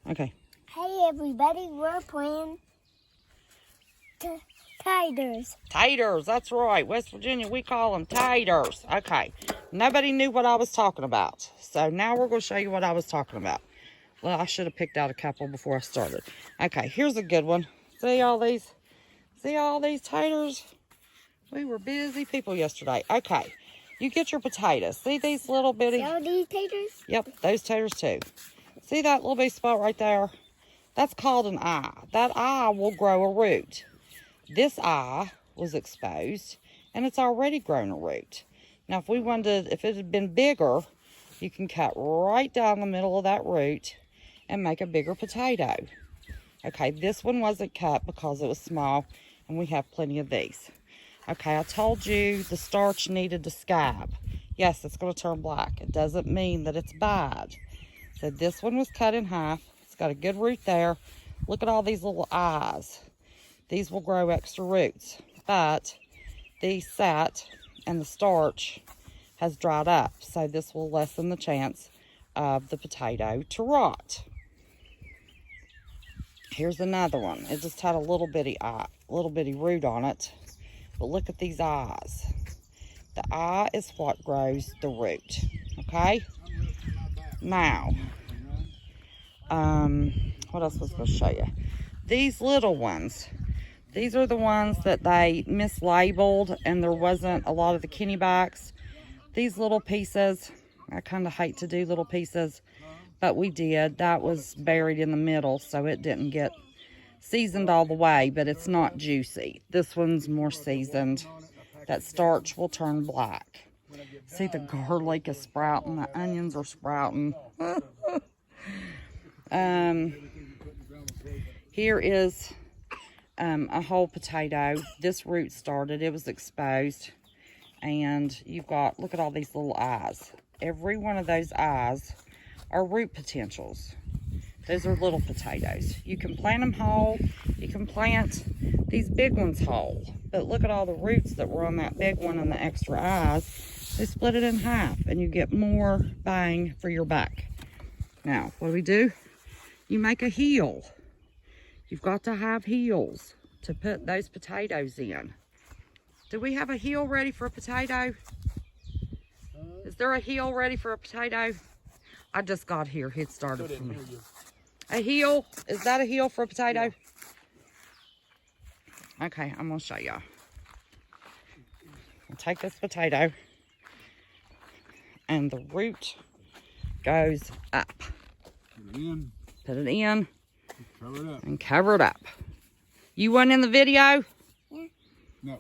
Okay. Hey everybody, we're playing taters. Taters, that's right. West Virginia, we call them taters. Okay. Nobody knew what I was talking about. So now we're going to show you what I was talking about. Well, I should have picked out a couple before I started. Okay, here's a good one. See all these? See all these taters? We were busy people yesterday. Okay. You get your potatoes. See these little bitty? See all these taters? Yep, those taters too. See that little bitty spot right there? That's called an eye. That eye will grow a root. This eye was exposed, and it's already grown a root. Now, if it had been bigger, you can cut right down the middle of that root and make a bigger potato. Okay, this one wasn't cut because it was small, and we have plenty of these. Okay, I told you the starch needed to scab. Yes, it's going to turn black. It doesn't mean that it's bad. So this one was cut in half. It's got a good root there. Look at all these little eyes. These will grow extra roots, but these sat and the starch has dried up. So this will lessen the chance of the potato to rot. Here's another one. It just had a little bitty root on it. But look at these eyes. The eye is what grows the root. Okay? Now, what else was I going to show you? These little ones. These are the ones that they mislabeled and there wasn't a lot of the Kennybacks. These little pieces, I kind of hate to do little pieces, but we did. That was buried in the middle, so it didn't get seasoned all the way, but it's not juicy. This one's more seasoned. That starch will turn black. See, the garlic is sprouting, the onions are sprouting. Here is a whole potato. This root started, it was exposed, and you've got, look at all these little eyes. Every one of those eyes are root potentials. Those are little potatoes. You can plant them whole. You can plant these big ones whole. But look at all the roots that were on that big one and the extra eyes. They split it in half and you get more bang for your buck. Now, what do? You make a heel. You've got to have heels to put those potatoes in. Do we have a heel ready for a potato? Is there a heel ready for a potato? I just got here. It started for me. A heel? Is that a heel for a potato? Yeah. Okay, I'm going to show y'all. I'll take this potato and the root goes up. Put it in. Put it in. Cover it up. And cover it up. You weren't in the video? Yeah. No.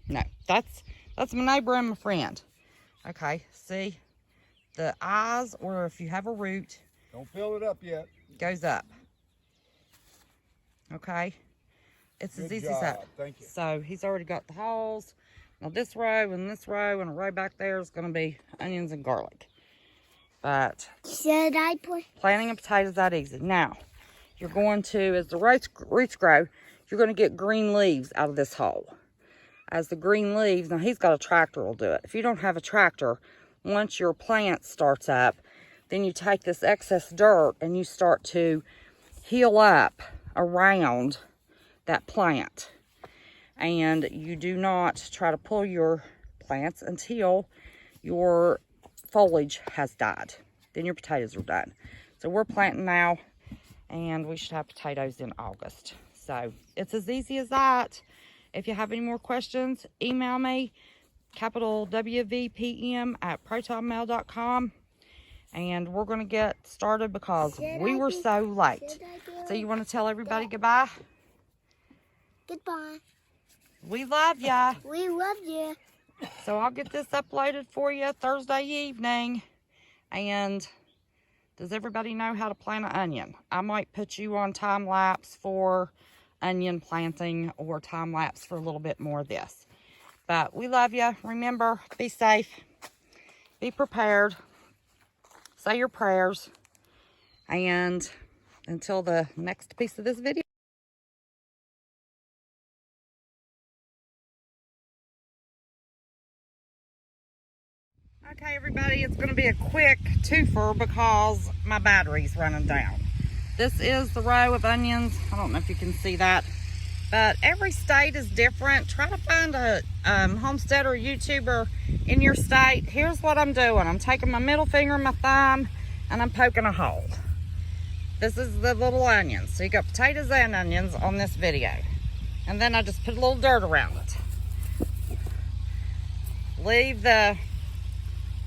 No, that's my neighbor and my friend. Okay, see? The eyes, or if you have a root, Don't fill it up yet. goes up. Okay? It's Good as easy job. as that. Thank you. So he's already got the holes. Now this row and a row back there is going to be onions and garlic. But Should I put? planting a potato is that easy. Now, you're going to, as the roots grow, you're going to get green leaves out of this hole. As the green leaves, now he's got a tractor will do it. If you don't have a tractor, once your plant starts up, then you take this excess dirt and you start to heal up around that plant. And you do not try to pull your plants until your foliage has died. Then your potatoes are done. So we're planting now, and we should have potatoes in August. So it's as easy as that. If you have any more questions, email me, capital WVPM at protonmail.com. And we're going to get started because we were so late. So you want to tell everybody goodbye? Goodbye. We love ya. We love you. So I'll get this uploaded for you Thursday evening. And does everybody know how to plant an onion? I might put you on time lapse for onion planting or time lapse for a little bit more of this. But we love you. Remember, be safe. Be prepared. Say your prayers. And until the next piece of this video. Okay, everybody, it's going to be a quick twofer because my battery's running down. This is the row of onions. I don't know if you can see that, but every state is different. Try to find a homesteader or YouTuber in your state. Here's what I'm doing. I'm taking my middle finger and my thumb and I'm poking a hole. This is the little onions. So you got potatoes and onions on this video. And then I just put a little dirt around it. Leave the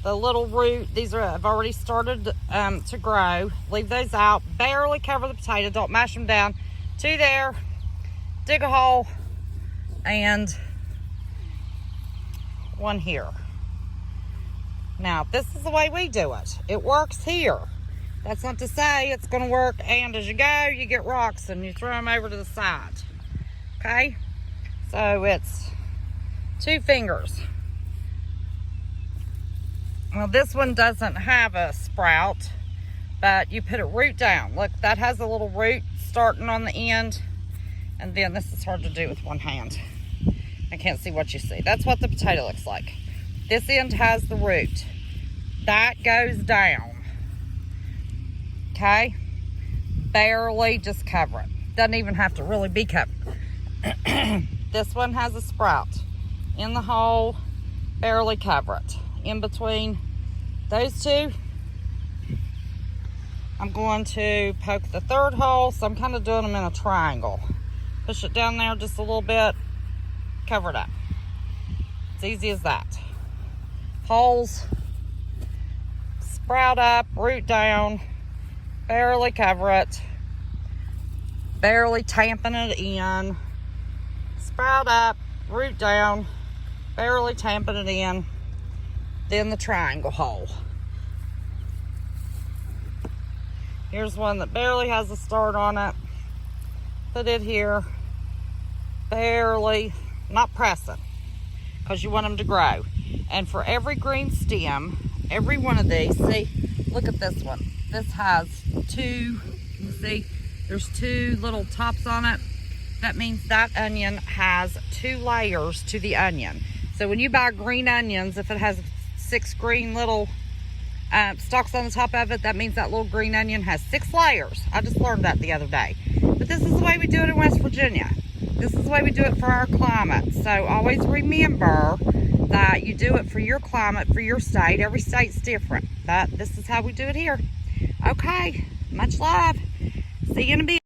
little root. These have already started to grow. Leave those out. Barely cover the potato. Don't mash them down. 2 there. Dig a hole. And 1 here. Now, this is the way we do it. It works here. That's not to say it's going to work, and as you go, you get rocks and you throw them over to the side. Okay? So it's 2 fingers. Well, this one doesn't have a sprout, but you put it root down. Look, that has a little root starting on the end, and then this is hard to do with one hand. I can't see what you see. That's what the potato looks like. This end has the root. That goes down. Okay, barely, just cover it. Doesn't even have to really be covered. This one has a sprout in the hole, barely cover it. In between those 2, I'm going to poke the 3rd hole, so I'm kind of doing them in a triangle. Push it down there just a little bit, cover it up. It's easy as that. Holes, sprout up, root down, barely cover it, barely tamping it in, sprout up, root down, barely tamping it in, then the triangle hole. Here's one that barely has a start on it. Put it here, barely, not pressing, because you want them to grow. And for every green stem, every one of these, see, look at this one. This has 2, you can see, there's 2 little tops on it. That means that onion has 2 layers to the onion. So when you buy green onions, if it has 6 green little stalks on the top of it, that means that little green onion has 6 layers. I just learned that the other day. But this is the way we do it in West Virginia. This is the way we do it for our climate. So always remember that you do it for your climate, for your state. Every state's different. But this is how we do it here. Okay, much love. See you in a bit.